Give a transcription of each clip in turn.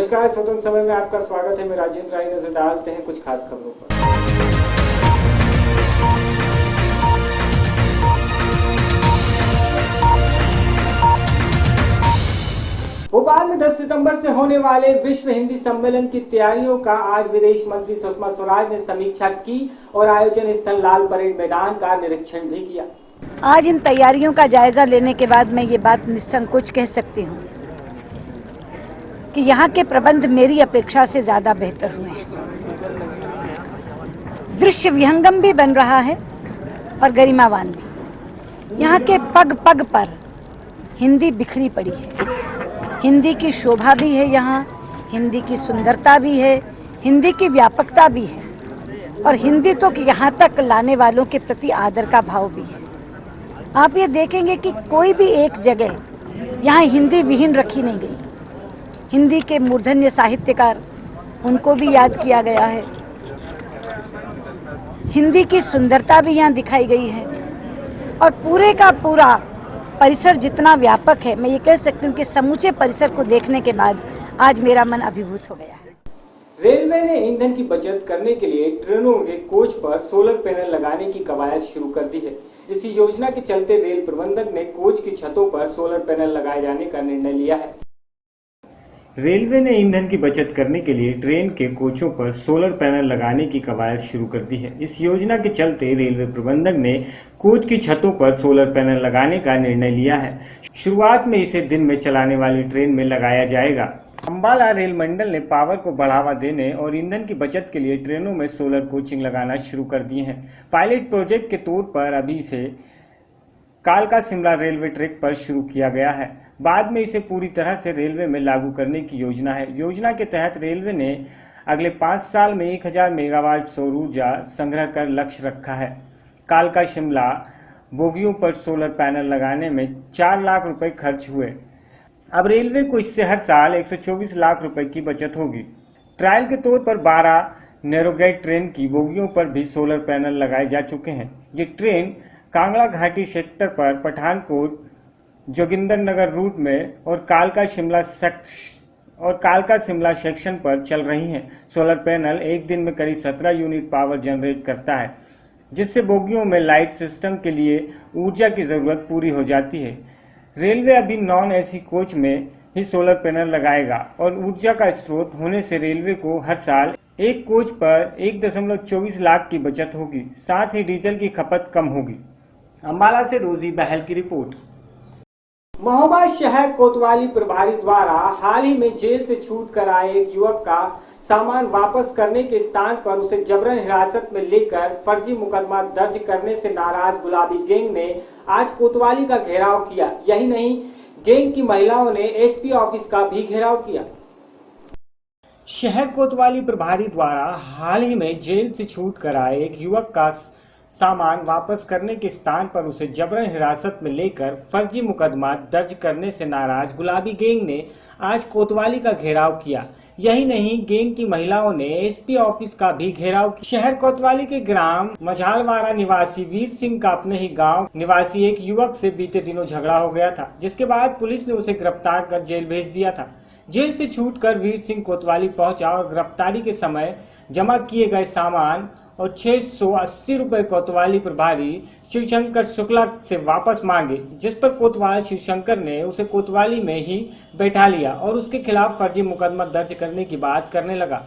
नमस्कार, स्वतंत्र समय में आपका स्वागत है। मैं राजेंद्र राय। नजर डालते हैं कुछ खास खबरों पर। भोपाल में 10 सितंबर से होने वाले विश्व हिंदी सम्मेलन की तैयारियों का आज विदेश मंत्री सुषमा स्वराज ने समीक्षा की और आयोजन स्थल लाल परेड मैदान का निरीक्षण भी किया। आज इन तैयारियों का जायजा लेने के बाद मैं ये बात निसंकोच कह सकती हूँ कि यहाँ के प्रबंध मेरी अपेक्षा से ज्यादा बेहतर हुए हैं। दृश्य विहंगम भी बन रहा है और गरिमावान भी। यहाँ के पग पग पर हिंदी बिखरी पड़ी है। हिंदी की शोभा भी है, यहाँ हिंदी की सुंदरता भी है, हिंदी की व्यापकता भी है और हिंदी तो यहाँ तक लाने वालों के प्रति आदर का भाव भी है। आप ये देखेंगे कि कोई भी एक जगह यहाँ हिंदी विहीन रखी नहीं गई। हिंदी के मूर्धन्य साहित्यकार, उनको भी याद किया गया है। हिंदी की सुंदरता भी यहाँ दिखाई गई है और पूरे का पूरा परिसर जितना व्यापक है, मैं ये कह सकती हूँ कि समूचे परिसर को देखने के बाद आज मेरा मन अभिभूत हो गया है। रेलवे ने ईंधन की बचत करने के लिए ट्रेनों के कोच पर सोलर पैनल लगाने की कवायद शुरू कर दी है। इस योजना के चलते रेल प्रबंधक ने कोच की छतों पर सोलर पैनल लगाए जाने का निर्णय लिया है। रेलवे ने ईंधन की बचत करने के लिए ट्रेन के कोचों पर सोलर पैनल लगाने की कवायद शुरू कर दी है। इस योजना के चलते रेलवे प्रबंधक ने कोच की छतों पर सोलर पैनल लगाने का निर्णय लिया है। शुरुआत में इसे दिन में चलाने वाली ट्रेन में लगाया जाएगा। अंबाला रेल मंडल ने पावर को बढ़ावा देने और ईंधन की बचत के लिए ट्रेनों में सोलर कोचिंग लगाना शुरू कर दिए हैं। पायलट प्रोजेक्ट के तौर पर अभी से कालका शिमला रेलवे ट्रैक पर शुरू किया गया है। बाद में इसे पूरी तरह से रेलवे में लागू करने की योजना है। योजना के तहत रेलवे ने अगले 5 साल में 1000 मेगावाट सौर ऊर्जा संग्रह कर लक्ष्य रखा है। कालका शिमला बोगियों पर सोलर पैनल लगाने में 4 लाख रुपए खर्च हुए। अब रेलवे को इससे हर साल 124 लाख रुपए की बचत होगी। ट्रायल के तौर पर 12 नैरोगेज ट्रेन की बोगियों पर भी सोलर पैनल लगाए जा चुके हैं। ये ट्रेन कांगड़ा घाटी सेक्टर पर पठानकोट जोगिंदरनगर रूट में और कालका शिमला सेक्शन पर चल रही हैं। सोलर पैनल एक दिन में करीब 17 यूनिट पावर जनरेट करता है, जिससे बोगियों में लाइट सिस्टम के लिए ऊर्जा की जरूरत पूरी हो जाती है। रेलवे अभी नॉन एसी कोच में ही सोलर पैनल लगाएगा और ऊर्जा का स्रोत होने से रेलवे को हर साल एक कोच पर 1.24 लाख की बचत होगी। साथ ही डीजल की खपत कम होगी। अंबाला से रोजी बहल की रिपोर्ट। महोबा शहर कोतवाली प्रभारी द्वारा हाल ही में जेल से छूट कर आए एक युवक का सामान वापस करने के स्थान पर उसे जबरन हिरासत में लेकर फर्जी मुकदमा दर्ज करने से नाराज गुलाबी गैंग ने आज कोतवाली का घेराव किया। यही नहीं, गैंग की महिलाओं ने एसपी ऑफिस का भी घेराव किया। शहर कोतवाली प्रभारी द्वारा हाल ही में जेल से छूट कर आए एक युवक का सामान वापस करने के स्थान पर उसे जबरन हिरासत में लेकर फर्जी मुकदमा दर्ज करने से नाराज गुलाबी गैंग ने आज कोतवाली का घेराव किया। यही नहीं, गैंग की महिलाओं ने एसपी ऑफिस का भी घेराव किया। शहर कोतवाली के ग्राम मझालवाड़ा निवासी वीर सिंह का अपने ही गांव निवासी एक युवक से बीते दिनों झगड़ा हो गया था, जिसके बाद पुलिस ने उसे गिरफ्तार कर जेल भेज दिया था। जेल से छूटकर वीर सिंह कोतवाली पहुंचा और गिरफ्तारी के समय जमा किए गए सामान और 680 रुपए कोतवाली प्रभारी शिवशंकर शुक्ला से वापस मांगे, जिस पर कोतवाल शिवशंकर ने उसे कोतवाली में ही बैठा लिया और उसके खिलाफ फर्जी मुकदमा दर्ज करने की बात करने लगा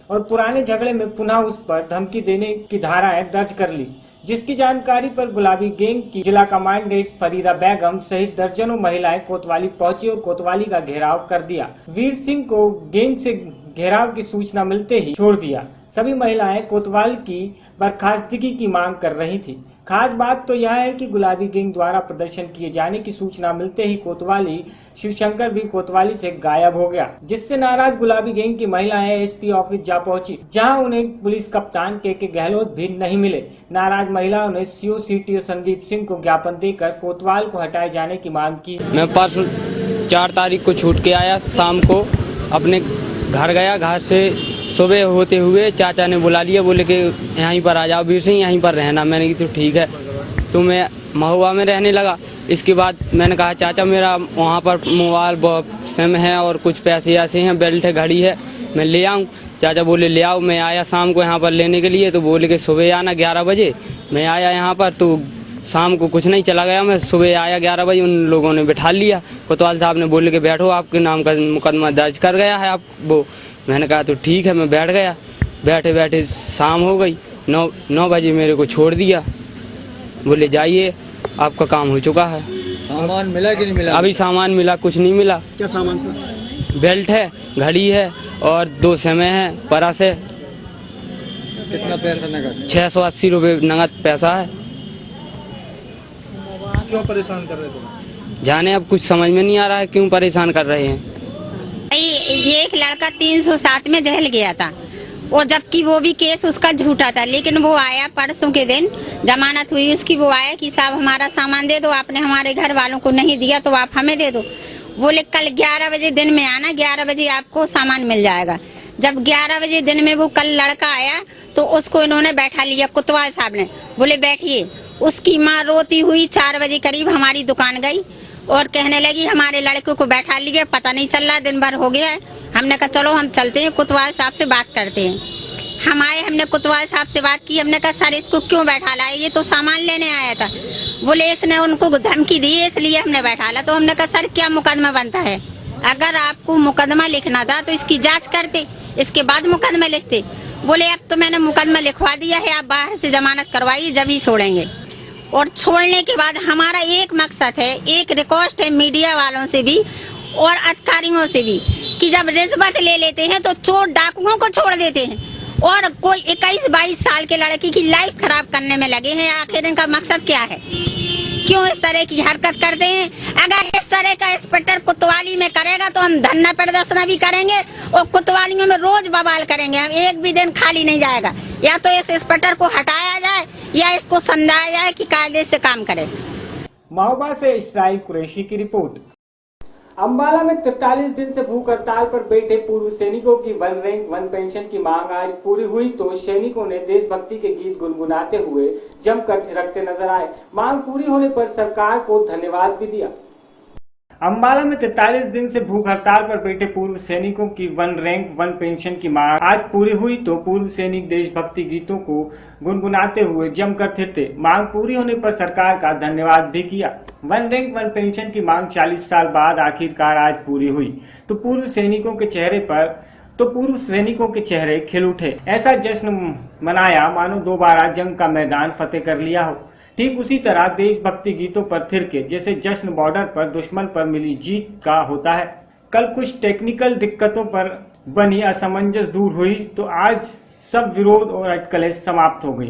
और पुराने झगड़े में पुनः उस पर धमकी देने की धाराएं दर्ज कर ली, जिसकी जानकारी पर गुलाबी गैंग की जिला कमांडेंट फरीदा बेगम सहित दर्जनों महिलाएं कोतवाली पहुंची और कोतवाली का घेराव कर दिया। वीर सिंह को गैंग से घेराव की सूचना मिलते ही छोड़ दिया। सभी महिलाएं कोतवाल की बर्खास्तगी की मांग कर रही थी। खास बात तो यह है कि गुलाबी गैंग द्वारा प्रदर्शन किए जाने की सूचना मिलते ही कोतवाली शिवशंकर भी कोतवाली से गायब हो गया, जिससे नाराज गुलाबी गैंग की महिलाएं एसपी ऑफिस जा पहुंची, जहां उन्हें पुलिस कप्तान के गहलोत भी नहीं मिले। नाराज महिलाओं ने सीओ सीटीओ संदीप सिंह को ज्ञापन देकर कोतवाल को हटाए जाने की मांग की। मैं परसों 4 तारीख को छूट के आया, शाम को अपने घर गया। घर से सुबह होते हुए चाचा ने बुला लिया, बोले कि यहीं पर आ जाओ वीर सिंह, यहीं पर रहना। मैंने कहा तो ठीक है। तो मैं महुआ में रहने लगा। इसके बाद मैंने कहा चाचा मेरा वहाँ पर मोबाइल सिम है और कुछ पैसे ऐसे हैं, बेल्ट है, घड़ी है, मैं ले आऊँ। चाचा बोले ले आओ। मैं आया शाम को यहाँ पर लेने के लिए, तो बोले कि सुबह आना 11 बजे। मैं आया यहाँ पर तो शाम को कुछ नहीं, चला गया मैं। सुबह आया 11 बजे, उन लोगों ने बिठा लिया। कोतवाल साहब ने बोले कि बैठो, आपके नाम का मुकदमा दर्ज कर गया है आप वो। मैंने कहा तो ठीक है, मैं बैठ गया। बैठे बैठे शाम हो गई, 9 बजे मेरे को छोड़ दिया। बोले जाइए, आपका काम हो चुका है। सामान मिला कि नहीं मिला? अभी सामान मिला, कुछ नहीं मिला। क्या सामान था? बेल्ट है, घड़ी है और 2 समय है, परस है। कितना पैसा नगद? 680 रुपये नगद पैसा है। क्यों परेशान कर रहे थे? जाने अब कुछ समझ में नहीं आ रहा है क्यों परेशान कर रहे हैं। ये एक लड़का 307 में जहल गया था, वो जबकि वो भी केस उसका झूठा था, लेकिन वो आया परसों के दिन, जमानत हुई उसकी। वो आया कि साहब हमारा सामान दे दो, आपने हमारे घर वालों को नहीं दिया तो आप हमें दे दो। बोले कल 11 बजे दिन में आना, 11 बजे आपको सामान मिल जाएगा। जब 11 बजे दिन में वो कल लड़का आया तो उसको इन्होंने बैठा लिया, कोतवाल साहब ने बोले बैठिए। उसकी माँ रोती हुई 4 बजे करीब हमारी दुकान गई और कहने लगी हमारे लड़के को बैठा लिया, पता नहीं चल रहा, दिन भर हो गया है। हमने कहा चलो हम चलते हैं, कोतवाल साहब से बात करते हैं। हम आए, हमने कोतवाल साहब से बात की। हमने कहा सर इसको क्यों बैठा लाए, ये तो सामान लेने आया था। बोले इसने उनको धमकी दी इसलिए हमने बैठा ला। तो हमने कहा सर क्या मुकदमा बनता है, अगर आपको मुकदमा लिखना था तो इसकी जांच करते, इसके बाद मुकदमा लिखते। बोले अब तो मैंने मुकदमा लिखवा दिया है, आप बाहर से जमानत करवाइए जब ही छोड़ेंगे। और छोड़ने के बाद हमारा एक मकसद है, एक रिक्वेस्ट है मीडिया वालों से भी और अधिकारियों से भी कि जब रिश्वत ले लेते हैं तो चोर डाकुओं को छोड़ देते हैं और कोई 21-22 साल के लड़की की लाइफ खराब करने में लगे हैं। आखिर इनका मकसद क्या है, क्यों इस तरह की हरकत करते हैं? अगर इस तरह का इंस्पेक्टर कोतवाली में करेगा तो हम धरना प्रदर्शन भी करेंगे और कोतवालियों में रोज बवाल करेंगे। हम एक भी दिन खाली नहीं जाएगा। या तो इस इंस्पेक्टर को हटाया जाए या इसको समझाया जाए कि कायदे से काम करे। महोबा से इस्राइल कुरैशी की रिपोर्ट। अंबाला में 43 दिन से भूख हड़ताल पर बैठे पूर्व सैनिकों की 1 रैंक 1 पेंशन की मांग आज पूरी हुई तो सैनिकों ने देशभक्ति के गीत गुनगुनाते हुए जमकर थिरकते नजर आए। मांग पूरी होने पर सरकार को धन्यवाद भी दिया। अंबाला में 43 दिन से भूख हड़ताल पर बैठे पूर्व सैनिकों की 1 रैंक 1 पेंशन की मांग आज पूरी हुई तो पूर्व सैनिक देशभक्ति गीतों को गुनगुनाते हुए जमकर थिरके मांग पूरी होने पर सरकार का धन्यवाद भी किया। 1 रैंक 1 पेंशन की मांग 40 साल बाद आखिरकार आज पूरी हुई तो पूर्व सैनिकों के चेहरे खिल उठे। ऐसा जश्न मनाया मानो दोबारा जंग का मैदान फतेह कर लिया हो। ठीक उसी तरह देशभक्ति गीतों पर थिरके जैसे जश्न बॉर्डर पर दुश्मन पर मिली जीत का होता है। कल कुछ टेक्निकल दिक्कतों पर बनी असमंजस दूर हुई तो आज सब विरोध और अटकलें समाप्त हो गई।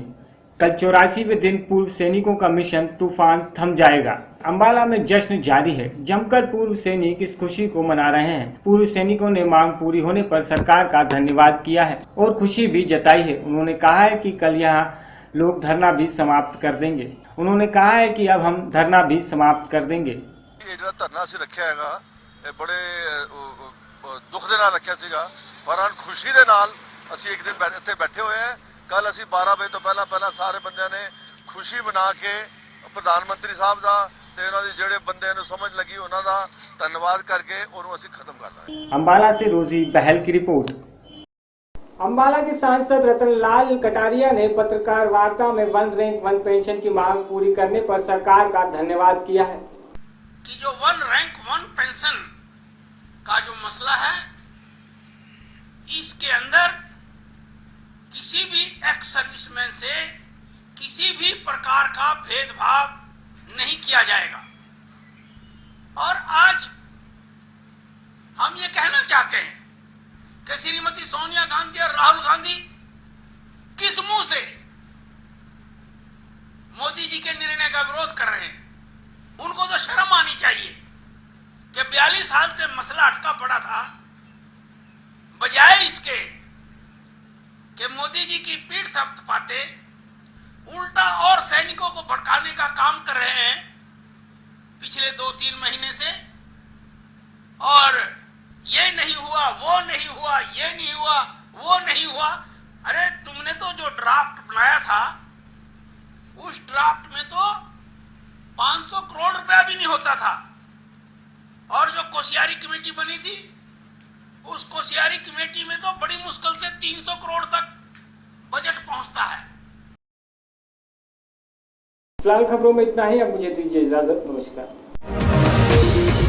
कल 84वें दिन पूर्व सैनिकों का मिशन तूफान थम जाएगा। अंबाला में जश्न जारी है, जमकर पूर्व सैनिक इस खुशी को मना रहे हैं। पूर्व सैनिकों ने मांग पूरी होने पर सरकार का धन्यवाद किया है और खुशी भी जताई है। उन्होंने कहा है कि कल यहाँ लोग धरना भी समाप्त कर देंगे। उन्होंने कहा है कि अब हम धरना भी समाप्त कर देंगे। ਜਿਹੜਾ ਧਰਨਾ ਅਸੀਂ ਰੱਖਿਆ ਹੈਗਾ ਇਹ ਬੜੇ ਦੁੱਖ ਦੇ ਨਾਲ ਰੱਖਿਆ ਸੀਗਾ, ਪਰ ਹਣ ਖੁਸ਼ੀ ਦੇ ਨਾਲ ਅਸੀਂ ਇੱਕ ਦਿਨ ਇੱਥੇ ਬੈਠੇ ਹੋਏ ਹਾਂ। ਕੱਲ ਅਸੀਂ 12 ਵਜੇ ਤੋਂ ਪਹਿਲਾਂ ਸਾਰੇ ਬੰਦਿਆਂ ਨੇ ਖੁਸ਼ੀ ਮਨਾ ਕੇ ਪ੍ਰਧਾਨ ਮੰਤਰੀ ਸਾਹਿਬ ਦਾ ਤੇ ਉਹਨਾਂ ਦੇ ਜਿਹੜੇ ਬੰਦਿਆਂ ਨੂੰ ਸਮਝ ਲੱਗੀ ਉਹਨਾਂ ਦਾ ਧੰਨਵਾਦ ਕਰਕੇ ਉਹਨੂੰ ਅਸੀਂ ਖਤਮ ਕਰ ਦਾਂਗੇ। अंबाला से रोजी बहल की रिपोर्ट। अंबाला के सांसद रतनलाल कटारिया ने पत्रकार वार्ता में 1 रैंक 1 पेंशन की मांग पूरी करने पर सरकार का धन्यवाद किया है कि जो 1 रैंक 1 पेंशन का जो मसला है इसके अंदर किसी भी एक्स सर्विसमैन से किसी भी प्रकार का भेदभाव नहीं किया जाएगा। और आज हम ये कहना चाहते हैं कि श्रीमती सोनिया गांधी और राहुल गांधी किस मुंह से मोदी जी के निर्णय का विरोध कर रहे हैं। उनको तो शर्म आनी चाहिए कि 42 साल से मसला अटका पड़ा था, बजाय इसके कि मोदी जी की पीठ थपथपाते उल्टा और सैनिकों को भड़काने का काम कर रहे हैं पिछले 2-3 महीने से। और ये नहीं हुआ, वो नहीं हुआ, ये नहीं हुआ, वो नहीं हुआ। अरे तुमने तो जो ड्राफ्ट बनाया था उस ड्राफ्ट में तो 500 करोड़ रुपया भी नहीं होता था। और जो कोश्यारी कमेटी बनी थी, उस कोश्यारी कमेटी में तो बड़ी मुश्किल से 300 करोड़ तक बजट पहुंचता है। फिलहाल खबरों में इतना ही। अब मुझे दीजिए इजाजत। नमस्कार।